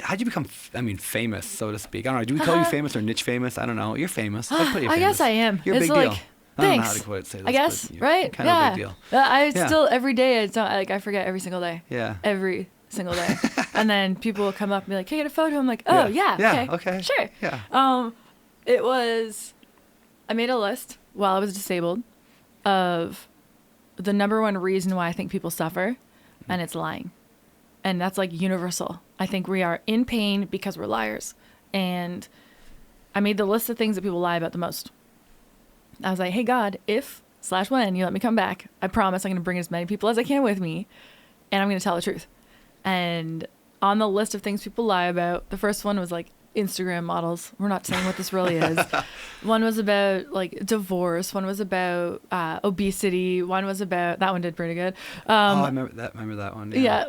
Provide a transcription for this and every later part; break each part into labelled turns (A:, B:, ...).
A: how'd you become, famous, so to speak? I don't know. Do we call you famous or niche famous? I don't know. You're famous. I'd put you famous.
B: I guess I am.
A: You're a big deal. I don't know how
B: Thanks.
A: to say this,
B: I guess,
A: but
B: right?
A: Kind of a big deal.
B: I still, every day, it's not like I forget every single day.
A: Yeah.
B: Every single day. And then people will come up and be like, "Can I get a photo?" I'm like, "Oh, yeah, okay. Sure."
A: Yeah.
B: I made a list while I was disabled of the number one reason why I think people suffer, and it's lying. And that's like universal. I think we are in pain because we're liars. And I made the list of things that people lie about the most. I was like, hey, God, if/when you let me come back, I promise I'm going to bring as many people as I can with me, and I'm going to tell the truth. And on the list of things people lie about, the first one was like Instagram models. We're not saying what this really is. One was about like divorce. One was about obesity. One was about, that one did pretty good.
A: I remember that one. Yeah,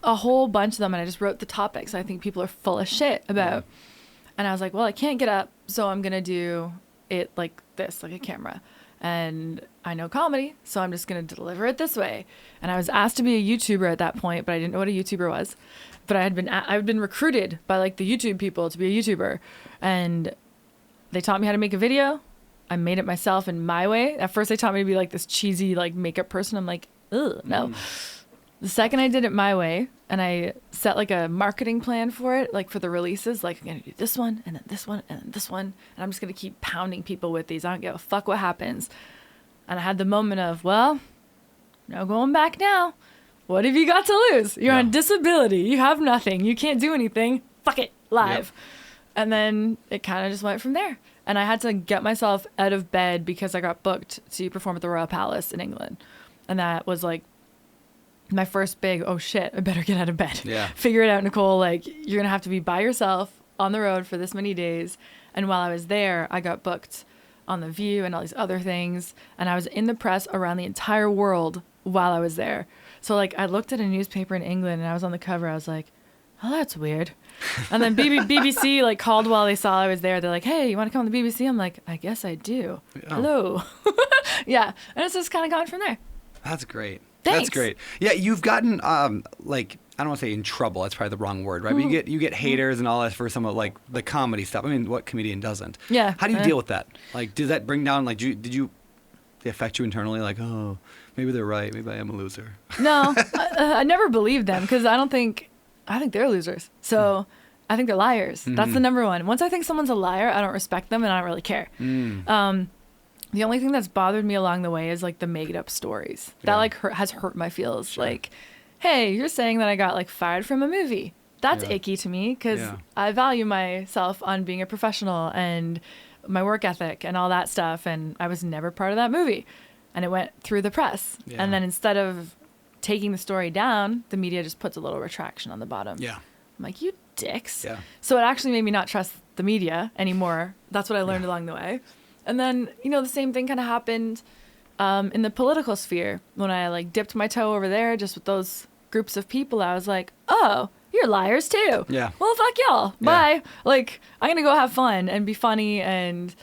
B: a whole bunch of them. And I just wrote the topics I think people are full of shit about. Yeah. And I was like, well, I can't get up, so I'm going to do it like this, like a camera. And I know comedy, so I'm just going to deliver it this way. And I was asked to be a YouTuber at that point, but I didn't know what a YouTuber was. But I had been recruited by like the YouTube people to be a YouTuber, and they taught me how to make a video. I made it myself in my way. At first they taught me to be like this cheesy like makeup person. I'm like, ugh, no. The second I did it my way, and I set like a marketing plan for it, like for the releases, like I'm going to do this one and then this one and then this one. And I'm just going to keep pounding people with these. I don't give a fuck what happens. And I had the moment of, well, no going back now. What have you got to lose? You're on disability. You have nothing. You can't do anything. Fuck it. Live. Yep. And then it kind of just went from there. And I had to get myself out of bed because I got booked to perform at the Royal Palace in England. And that was like my first big, oh shit, I better get out of bed.
A: Yeah.
B: Figure it out, Nicole. Like, you're going to have to be by yourself on the road for this many days. And while I was there, I got booked on The View and all these other things. And I was in the press around the entire world while I was there. So like I looked at a newspaper in England and I was on the cover. I was like, oh, that's weird. And then BBC like called while they saw I was there. They're like, hey, you want to come on the BBC? I'm like, I guess I do. Oh. Hello. Yeah. And it's just kind of gone from there.
A: That's great.
B: Thanks.
A: That's great. Yeah, you've gotten like, I don't want to say in trouble. That's probably the wrong word, right? But you get haters and all that for some of like the comedy stuff. I mean, what comedian doesn't?
B: Yeah.
A: How do you deal with that? Like, does that bring down like did you affect you internally? Like, oh, maybe they're right. Maybe I am a loser.
B: No, I never believed them because I think they're losers. So I think they're liars. Mm-hmm. That's the number one. Once I think someone's a liar, I don't respect them and I don't really care. The only thing that's bothered me along the way is like the made up stories. That like has hurt my feels. Sure. Like, hey, you're saying that I got like fired from a movie. That's icky to me because I value myself on being a professional and my work ethic and all that stuff. And I was never part of that movie. And it went through the press. Yeah. And then instead of taking the story down, the media just puts a little retraction on the bottom. Yeah. I'm like, you dicks. Yeah. So it actually made me not trust the media anymore. That's what I learned along the way. And then, the same thing kind of happened in the political sphere. When I like dipped my toe over there just with those groups of people, I was like, oh, you're liars too. Yeah. Well, fuck y'all. Bye. Yeah. Like, I'm going to go have fun and be funny and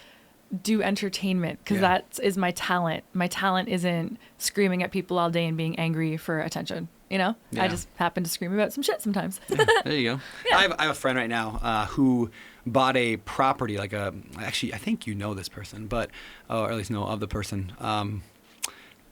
B: do entertainment because that is my talent. My talent isn't screaming at people all day and being angry for attention. I just happen to scream about some shit sometimes.
A: There you go. Yeah. I have a friend right now who bought a property, actually, I think you know this person, but, or at least know of the person.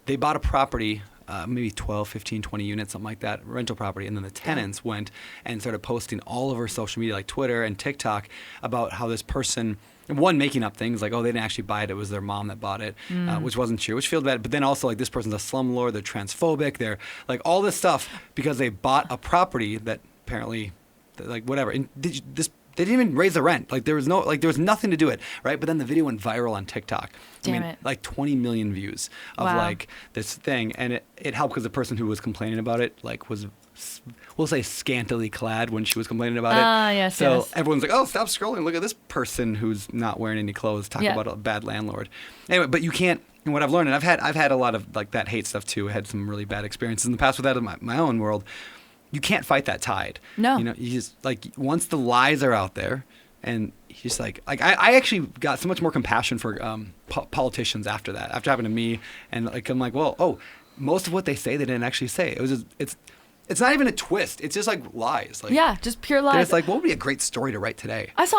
A: They bought a property, maybe 12, 15, 20 units, something like that, rental property. And then the tenants went and started posting all over social media, like Twitter and TikTok, about how this person, one, making up things like, oh, they didn't actually buy it. It was their mom that bought it, which wasn't true, which feels bad. But then also, like, this person's a slumlord. They're transphobic. They're, like, all this stuff because they bought a property that apparently, like, whatever. And they didn't even raise the rent. Like, there was nothing to do it, right? But then the video went viral on TikTok.
B: Damn it.
A: Like 20 million views of, like, this thing. And it helped because the person who was complaining about it, like, was, we'll say, scantily clad when she was complaining about it.
B: Yes,
A: so everyone's like, oh, stop scrolling. Look at this person who's not wearing any clothes. Talk about a bad landlord. Anyway, but you can't, and what I've learned, and I've had a lot of, like, that hate stuff, too. I had some really bad experiences in the past with that in my own world. You can't fight that tide. No. You just, like, once the lies are out there, and he's just like I actually got so much more compassion for politicians after that, after happened to me. And, like, I'm like, well, most of what they say, they didn't actually say. It's It's not even a twist. It's just like lies. Like,
B: Yeah, just pure lies.
A: And it's like, what would be a great story to write today?
B: I saw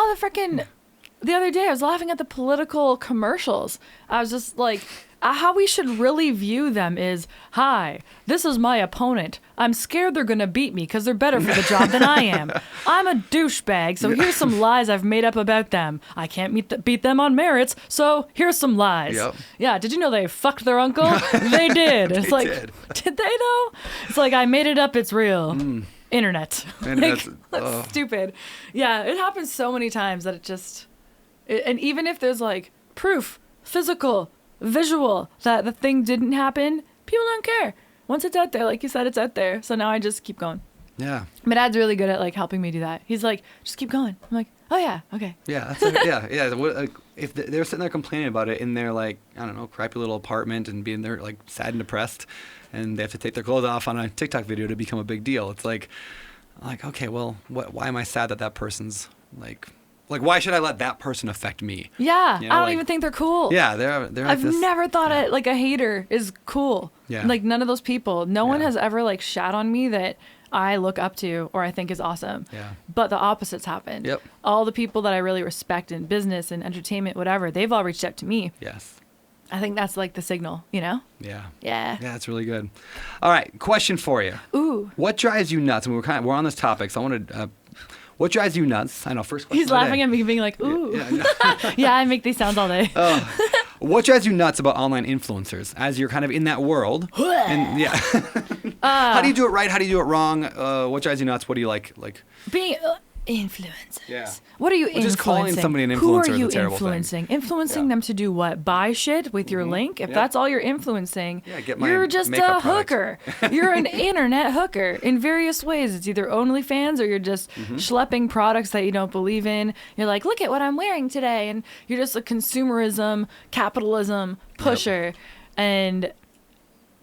B: the other day, I was laughing at the political commercials. I was just like, how we should really view them is, hi, this is my opponent. I'm scared they're going to beat me because they're better for the job than I am. I'm a douchebag, so here's some lies I've made up about them. I can't beat them on merits, so here's some lies.
A: Yep.
B: Yeah, did you know they fucked their uncle? They did. It's like, did they though? It's like, I made it up, it's real. Internet.
A: Internet's-
B: That's stupid. Yeah, it happens so many times that it just... And even if there's like proof, physical, visual, that the thing didn't happen, people don't care. Once it's out there, like you said, it's out there. So now I just keep going.
A: Yeah.
B: My dad's really good at like helping me do that. He's like, just keep going. I'm like, oh yeah, okay.
A: Yeah, that's like, yeah. What, like, if they're sitting there complaining about it in their like, I don't know, crappy little apartment and being there like sad and depressed, and they have to take their clothes off on a TikTok video to become a big deal. It's like okay, well, why am I sad that person's like why should I let that person affect me?
B: Yeah,
A: You know,
B: I don't
A: like-
B: even think they're cool.
A: Yeah, they're like
B: I've
A: this,
B: never thought it like a hater is cool.
A: Yeah.
B: Like none of those people. No one
A: Yeah.
B: has ever like shat on me that I look up to or I think is awesome.
A: Yeah.
B: But the opposites happen.
A: Yep.
B: All the people that I really respect in business and entertainment, whatever, they've all reached out to me.
A: Yes.
B: I think that's like the signal, you know?
A: Yeah.
B: Yeah.
A: Yeah, that's really good. All right, question for you.
B: Ooh.
A: What drives you nuts? And we're on this topic, so I wanted. What drives you nuts? I know. First question.
B: He's
A: of the
B: laughing
A: day.
B: at me being like, ooh.
A: Yeah, no.
B: Yeah, I make these sounds all day.
A: What drives you nuts about online influencers as you're kind of in that world? And yeah. How do you do it right? How do you do it wrong? What drives you nuts? What do you like?
B: Being influencers.
A: Yeah.
B: What are you
A: Well,
B: influencing?
A: just calling somebody an
B: Who are
A: influencer is a
B: you
A: terrible thing.
B: influencing? Influencing
A: Yeah.
B: them to do what? Buy shit with your link? If
A: Yeah.
B: that's all you're influencing,
A: Yeah, get my
B: you're just a
A: makeup product.
B: hooker. You're an internet hooker in various ways. It's either OnlyFans or you're just schlepping products that you don't believe in. You're like, look at what I'm wearing today. And you're just a consumerism, capitalism pusher. And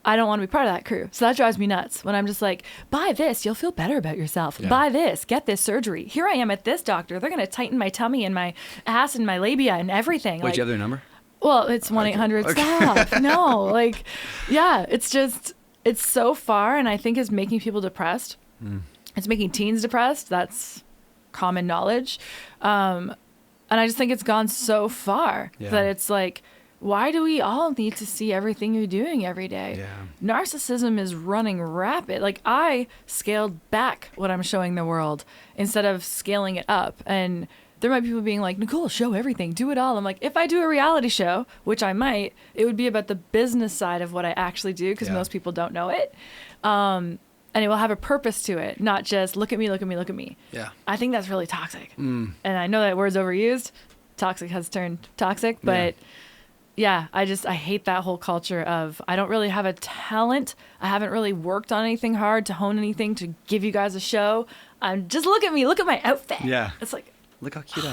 B: I don't want to be part of that crew. So that drives me nuts when I'm just like, buy this, you'll feel better about yourself.
A: Yeah.
B: Buy this, get this surgery. Here I am at this doctor. They're going to tighten my tummy and my ass and my labia and everything.
A: Wait,
B: like,
A: do you have their number?
B: well, it's 1-800
A: Okay.
B: stop. No, like, yeah, it's just, it's so far. And I think it's making people depressed. It's making teens depressed. That's common knowledge. And I just think it's gone so far
A: Yeah.
B: that it's like, why do we all need to see everything you're doing every day?
A: Yeah.
B: Narcissism is running rapid. Like I scaled back what I'm showing the world instead of scaling it up. And there might be people being like, Nicole, show everything, do it all. I'm like, if I do a reality show, which I might, it would be about the business side of what I actually do because
A: Yeah.
B: most people don't know it. And it will have a purpose to it, not just look at me, look at me, look at me.
A: Yeah.
B: I think that's really toxic. And I know that word's overused. Toxic has turned toxic, but yeah, I hate that whole culture of I don't really have a talent. I haven't really worked on anything hard to hone anything to give you guys a show. Just look at me, look at my outfit.
A: Yeah.
B: It's like,
A: Look how cute I